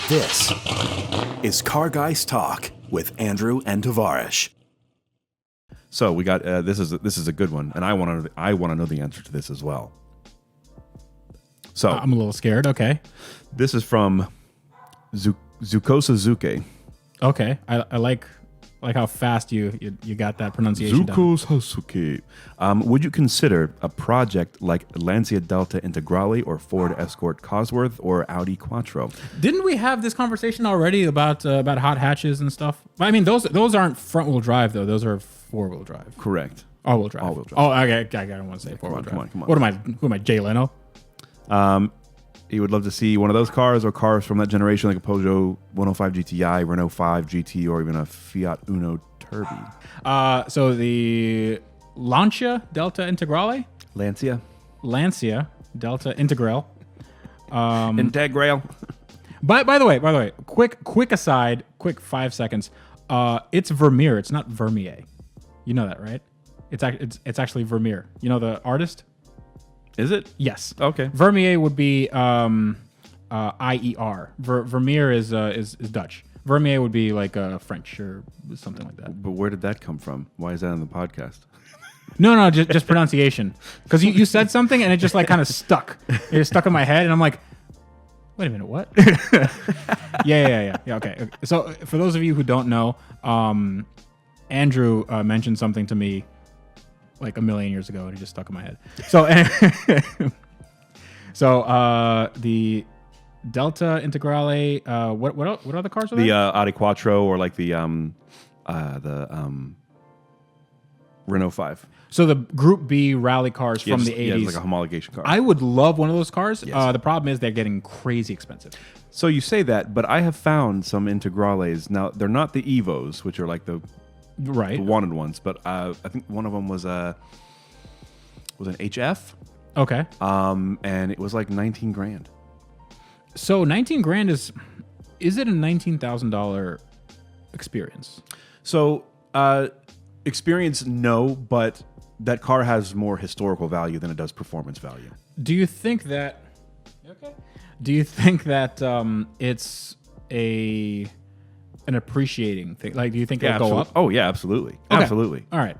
This is Car Guys Talk with Andrew and Tavarish. So we got this is a good one, and I want to know the answer to this as well. So I'm a little scared. Okay. This is from Zuko Suzuki. Okay. I like how fast you got that pronunciation down. Zuko Suzuki. Would you consider a project like Lancia Delta Integrale or Ford Escort Cosworth or Audi Quattro? Didn't we have this conversation already about hot hatches and stuff? I mean, those aren't front wheel drive though. Those are 4-wheel drive. Correct. All-wheel drive. All-wheel drive. Oh, okay. I don't want to say 4-wheel drive. Come on. What am I? Who am I? Jay Leno? You would love to see one of those cars or cars from that generation, like a Peugeot 105 GTI, Renault 5 GT, or even a Fiat Uno Turbi. So the Lancia Delta Integrale? Lancia Delta Integrale. Integrale. By the way, quick aside, quick 5 seconds. It's Vermeer. It's not Vermeer. You know that, right? It's actually Vermeer. You know the artist? Is it? Yes. Okay. Vermeer would be IER. Vermeer is Dutch. Vermeer would be like French or something like that. But where did that come from? Why is that on the podcast? No, just pronunciation. Because you said something and it just like kind of stuck. It stuck in my head and I'm like, wait a minute, what? Yeah. Okay. So for those of you who don't know, Andrew mentioned something to me like a million years ago and it just stuck in my head. So, the Delta Integrale, what other cars are there? The Audi Quattro or like the Renault 5. So the Group B rally cars from the 80s. Yeah, it's like a homologation car. I would love one of those cars. Yes. The problem is they're getting crazy expensive. So you say that, but I have found some Integrales. Now, they're not the Evos, which are like the wanted ones, but I think one of them was an HF. Okay. And it was like 19 grand. So 19 grand is it a $19,000 experience? So experience, no, but that car has more historical value than it does performance value. Do you think that it's an appreciating thing? Like, do you think it'll go up? Oh yeah, absolutely. Okay. Absolutely. All right.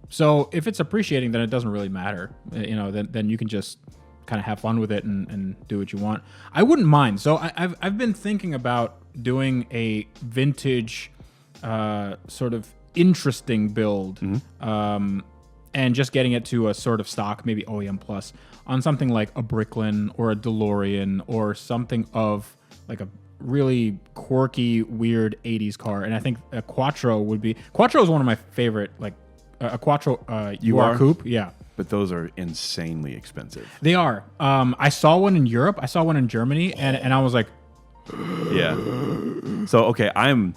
So if it's appreciating, then it doesn't really matter. Then you can just kind of have fun with it and do what you want. I wouldn't mind. So I've been thinking about doing a vintage sort of interesting build, and just getting it to a sort of stock, maybe OEM plus, on something like a Bricklin or a DeLorean or something of like a really quirky, weird 80s car. And I think a Quattro is one of my favorite, like a Quattro UR Coupe. Yeah. But those are insanely expensive. They are. I saw one in Europe. I saw one in Germany, and I was like, yeah. So, okay, I'm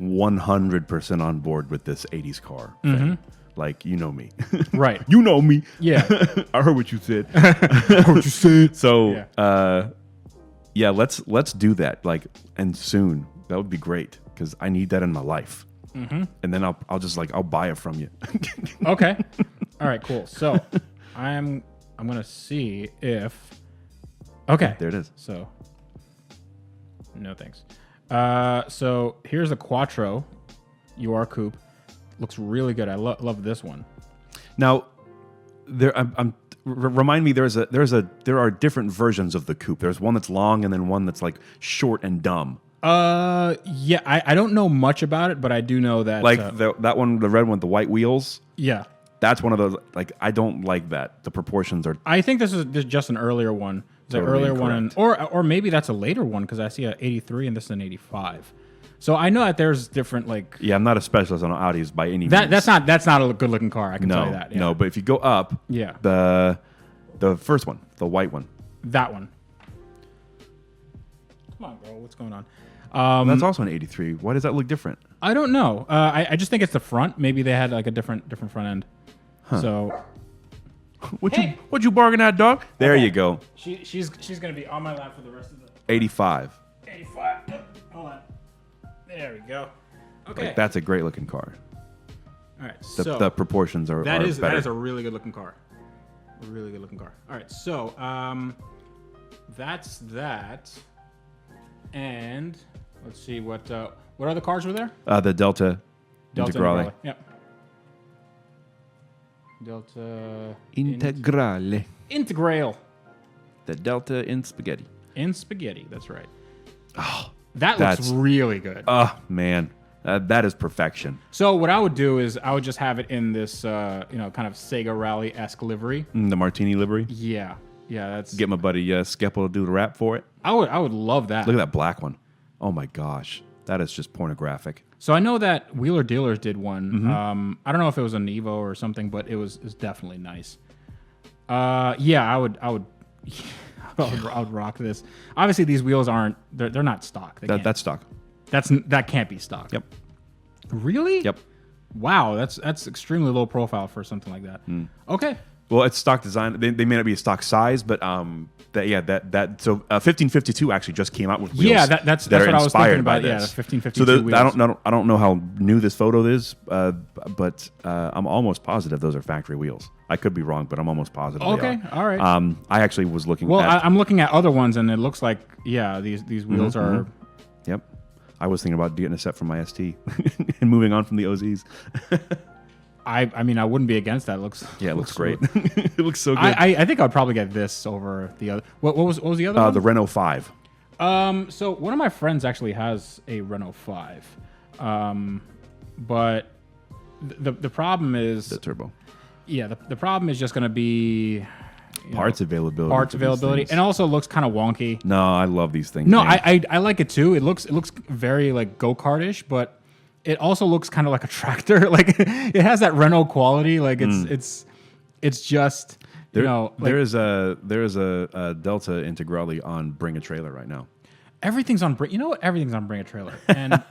100% on board with this 80s car thing. Like, you know me. Right. You know me. Yeah. I heard what you said. I heard what you said. So, yeah. let's do that. Like, and soon. That would be great because I need that in my life. And then I'll buy it from you. Okay. All right, cool. So I'm gonna see if. Okay. There it is. So no thanks. So here's a Quattro UR Coupe. Looks really good. I love this one. Now, remind me. There are different versions of the coupe. There's one that's long and then one that's like short and dumb. Yeah. I don't know much about it, but I do know that that one, the red one with the white wheels. Yeah. That's one of those. Like, I don't like that. The proportions are. I think this is just an earlier one. The totally earlier one, or maybe that's a later one because I see an 83 and this is an 85. So I know that there's different like. Yeah, I'm not a specialist on Audis by any means. That's not a good looking car. I can tell you that. Yeah. No, but if you go up, the first one, the white one, that one. Come on, bro. What's going on? That's also an 83. Why does that look different? I don't know. I just think it's the front. Maybe they had like a different front end. Huh. So. What you bargain at, dog? There you go. She's gonna be on my lap for the rest of the. 85. 85. Hold on. There we go. Okay. Like, that's a great looking car. All right. The proportions are that is better. a really good looking car. A really good looking car. All right. So that's that. And let's see what other cars were there? The Delta Integrale. Yep. Delta Integrale. Integral. The Delta in spaghetti. In spaghetti, that's right. Oh, that looks really good. Oh, man. That is perfection. So what I would do is I would just have it in this, kind of Sega Rally-esque livery. The Martini livery. Yeah, that's. Get my buddy Skeppel to do the rap for it. I would love that. Look at that black one. Oh my gosh, that is just pornographic. So I know that Wheeler Dealers did one. I don't know if it was an Evo or something, but it was definitely nice. Yeah, I would rock this. Obviously, these wheels they're not stock. That's stock. That can't be stock. Yep. Really? Yep. Wow, that's extremely low profile for something like that. Okay. Well, it's stock design. They may not be a stock size, but so 1552 actually just came out with wheels. Yeah, that's what I was thinking about. Yeah, the 1552 so wheels. I don't know how new this photo is, but I'm almost positive those are factory wheels. I could be wrong, but I'm almost positive. Okay, all right. I actually was looking. Well, I'm looking at other ones, and it looks like these wheels are. Yep. I was thinking about getting a set from my ST and moving on from the OZs. I mean, I wouldn't be against that. It looks great. It looks so good. I think I'd probably get this over the other. What was the other one? The Renault 5. So one of my friends actually has a Renault 5, but the problem is the turbo. Yeah, the problem is just going to be parts availability, and also looks kind of wonky. No, I love these things. No, I like it too. It looks very like go-kartish, but it also looks kind of like a tractor. Like it has that Renault quality. Like it's just there is a Delta Integrale on Bring a Trailer right now. Everything's on Bring. You know what? Everything's on Bring a Trailer, and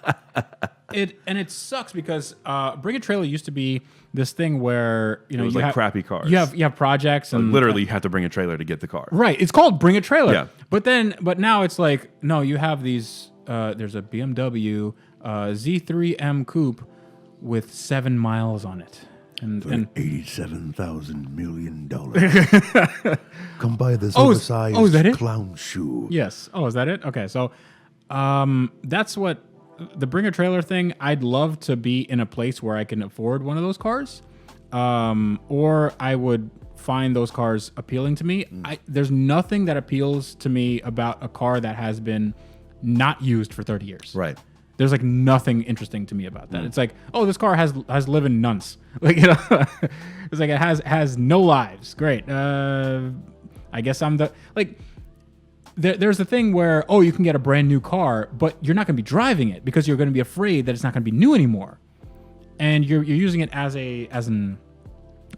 it sucks because Bring a Trailer used to be this thing where it was like crappy cars. You have projects and literally you have to bring a trailer to get the car. Right. It's called Bring a Trailer. Yeah. But now it's like no, you have these. There's a BMW Z3M coupe with 7 miles on it. And $87,000 million. Come buy this oversized clown shoe. Yes. Oh, is that it? Okay. So that's what the Bring a Trailer thing. I'd love to be in a place where I can afford one of those cars, or I would find those cars appealing to me. There's nothing that appeals to me about a car that has been not used for 30 years. Right. There's like nothing interesting to me about that. It's like, oh, this car has living nuns. Like, it's like it has no lives. Great. I guess I'm the like. There's the thing where you can get a brand new car, but you're not going to be driving it because you're going to be afraid that it's not going to be new anymore, and you're using it as an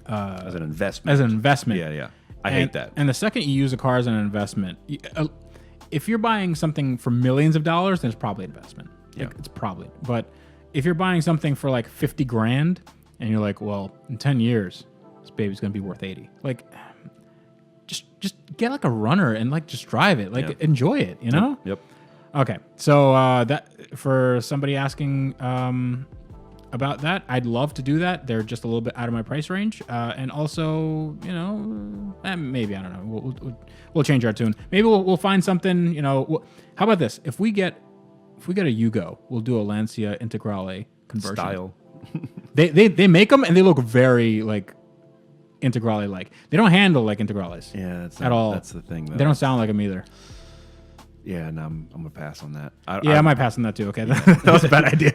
investment. As an investment. Yeah. I hate that. And the second you use a car as an investment, if you're buying something for millions of dollars, then it's probably an investment. Like, it's probably. But if you're buying something for like $50,000 and you're like, well, in 10 years, this baby's going to be worth 80. Like, just get like a runner and like just drive it. Like, enjoy it, you know? Yep. Okay. So that for somebody asking about that, I'd love to do that. They're just a little bit out of my price range. And also, maybe, I don't know. We'll change our tune. Maybe we'll find something, how about this? If we get a Yugo, we'll do a Lancia Integrale conversion. Style. They make them and they look very like Integrale like. They don't handle like Integrales. Yeah, at all. That's the thing. They don't sound like them either. Yeah, no, I'm gonna pass on that. I might pass on that too. Okay, that was a bad idea.